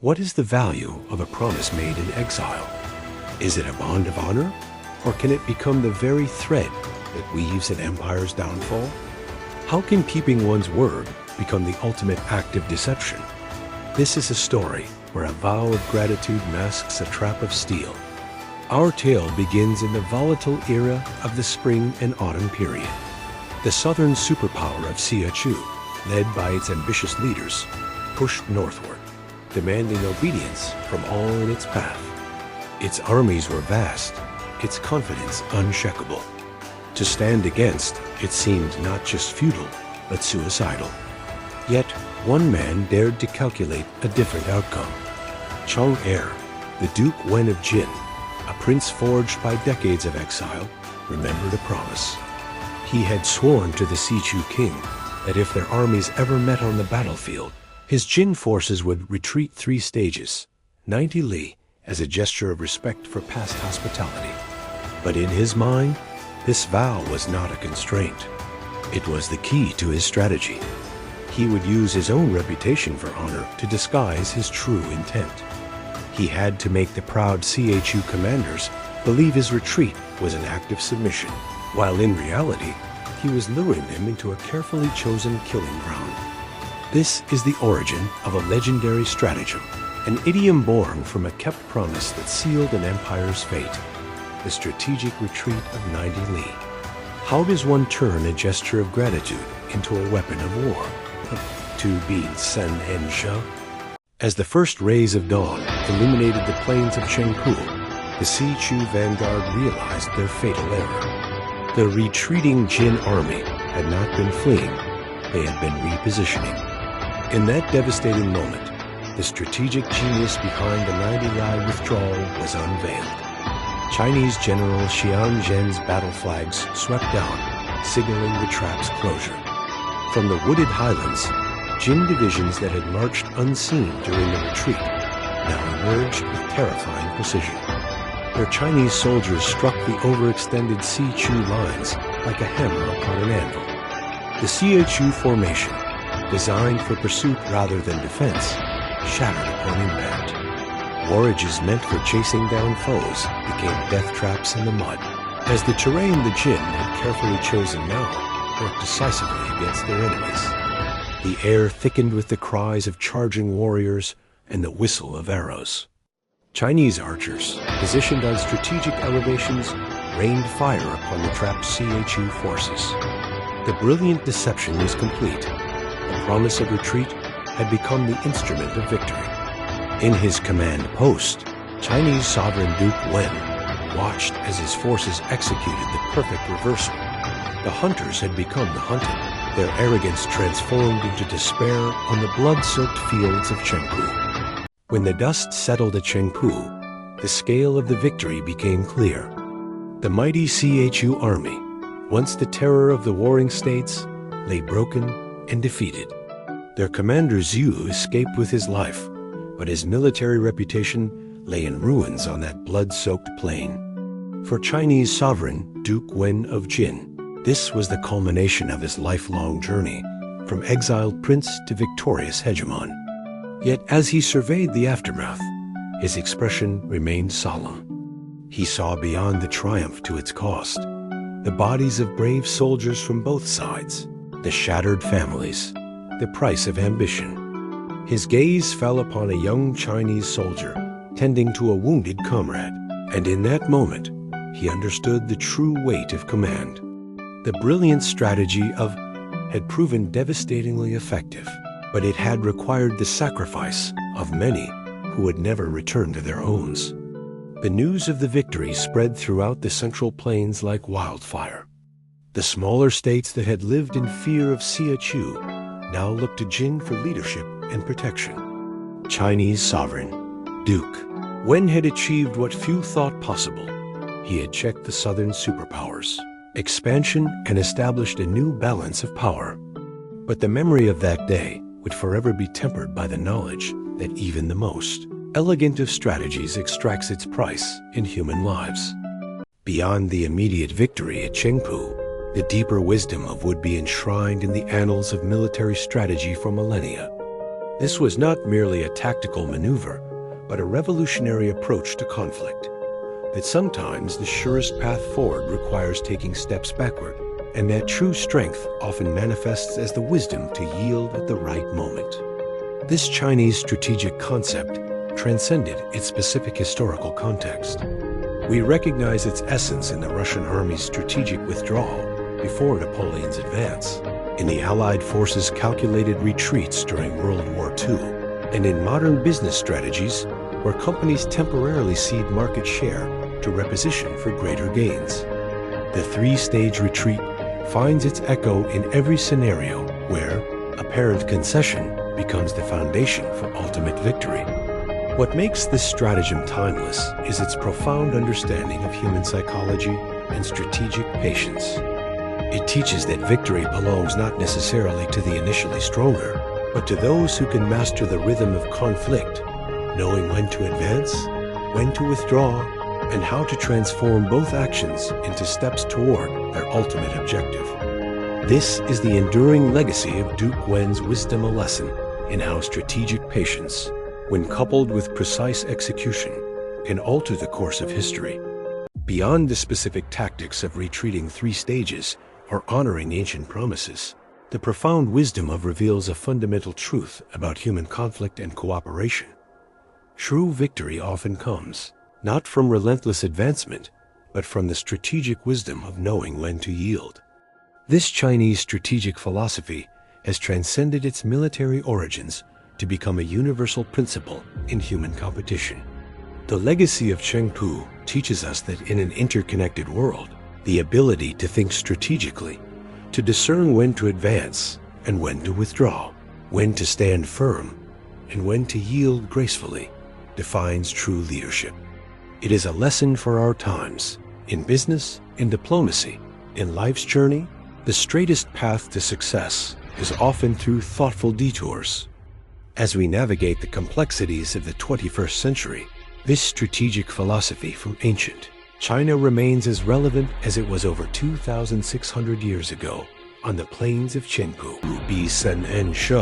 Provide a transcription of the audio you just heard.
What is the value of a promise made in exile? Is it a bond of honor, or can it become the very thread that weaves an empire's downfall? How can keeping one's word become the ultimate act of deception? This is a story where a vow of gratitude masks a trap of steel. Our tale begins in the volatile era of the spring and autumn period. The southern superpower of State Chu, led by its ambitious leaders, pushed northward, demanding obedience from all in its path. Its armies were vast, its confidence unshakable. To stand against, it seemed not just futile, but suicidal. Yet, one man dared to calculate a different outcome. Chang Heir, the Duke Wen of Jin, a prince forged by decades of exile, remembered a promise. He had sworn to the State Chu king that if their armies ever met on the battlefield, his Jin forces would retreat 3 stages, 90 li, as a gesture of respect for past hospitality. But in his mind, this vow was not a constraint. It was the key to his strategy. He would use his own reputation for honor to disguise his true intent. He had to make the proud State Chu commanders believe his retreat was an act of submission, while in reality, he was luring them into a carefully chosen killing ground. This is the origin of a legendary stratagem, an idiom born from a kept promise that sealed an empire's fate, the strategic retreat of 90 li. How does one turn a gesture of gratitude into a weapon of war? To be Sen and Sha? As the first rays of dawn illuminated the plains of Chengpu, the State Chu vanguard realized their fatal error. The retreating Jin army had not been fleeing, they had been repositioning. In that devastating moment, the strategic genius behind the 90 li withdrawal was unveiled. Chinese General Xian Zhen's battle flags swept down, signaling the trap's closure. From the wooded highlands, Jin divisions that had marched unseen during the retreat now emerged with terrifying precision. Their Chinese soldiers struck the overextended State Chu lines like a hammer upon an anvil. The State Chu formation, designed for pursuit rather than defense, shattered upon impact. Warrages meant for chasing down foes became death traps in the mud, as the terrain the Jin had carefully chosen now worked decisively against their enemies. The air thickened with the cries of charging warriors and the whistle of arrows. Chinese archers, positioned on strategic elevations, rained fire upon the trapped State Chu forces. The brilliant deception was complete. The promise of retreat had become the instrument of victory. In his command post, Chinese sovereign Duke Wen watched as his forces executed the perfect reversal. The hunters had become the hunted, their arrogance transformed into despair on the blood-soaked fields of Chengpu. When the dust settled at Chengpu, the scale of the victory became clear. The mighty State Chu army, once the terror of the warring states, lay broken and defeated. Their commander Zhu escaped with his life, but his military reputation lay in ruins on that blood-soaked plain. For Chinese sovereign Duke Wen of Jin, this was the culmination of his lifelong journey, from exiled prince to victorious hegemon. Yet as he surveyed the aftermath, his expression remained solemn. He saw beyond the triumph to its cost, the bodies of brave soldiers from both sides, the shattered families, the price of ambition. His gaze fell upon a young Chinese soldier tending to a wounded comrade, and in that moment, he understood the true weight of command. The brilliant strategy had proven devastatingly effective, but it had required the sacrifice of many who would never return to their homes. The news of the victory spread throughout the Central Plains like wildfire. The smaller states that had lived in fear of State Chu now looked to Jin for leadership and protection. Chinese sovereign, Duke Wen had achieved what few thought possible. He had checked the southern superpowers, expansion, and established a new balance of power. But the memory of that day would forever be tempered by the knowledge that even the most elegant of strategies extracts its price in human lives. Beyond the immediate victory at Chengpu, the deeper wisdom of would be enshrined in the annals of military strategy for millennia. This was not merely a tactical maneuver, but a revolutionary approach to conflict. That sometimes the surest path forward requires taking steps backward, and that true strength often manifests as the wisdom to yield at the right moment. This Chinese strategic concept transcended its specific historical context. We recognize its essence in the Russian army's strategic withdrawal before Napoleon's advance, in the Allied forces' calculated retreats during World War II, and in modern business strategies where companies temporarily cede market share to reposition for greater gains. The three-stage retreat finds its echo in every scenario where apparent concession becomes the foundation for ultimate victory. What makes this stratagem timeless is its profound understanding of human psychology and strategic patience. It teaches that victory belongs not necessarily to the initially stronger, but to those who can master the rhythm of conflict, knowing when to advance, when to withdraw, and how to transform both actions into steps toward their ultimate objective. This is the enduring legacy of Duke Wen's wisdom, a lesson in how strategic patience, when coupled with precise execution, can alter the course of history. Beyond the specific tactics of retreating three stages or honoring ancient promises, the profound wisdom reveals a fundamental truth about human conflict and cooperation. True victory often comes, not from relentless advancement, but from the strategic wisdom of knowing when to yield. This Chinese strategic philosophy has transcended its military origins to become a universal principle in human competition. The legacy of Cheng Pu teaches us that in an interconnected world, the ability to think strategically, to discern when to advance and when to withdraw, when to stand firm and when to yield gracefully, defines true leadership. It is a lesson for our times. In business, in diplomacy, in life's journey, the straightest path to success is often through thoughtful detours. As we navigate the complexities of the 21st century, this strategic philosophy from ancient China remains as relevant as it was over 2,600 years ago on the plains of Chengpu, Rubi Sen and She.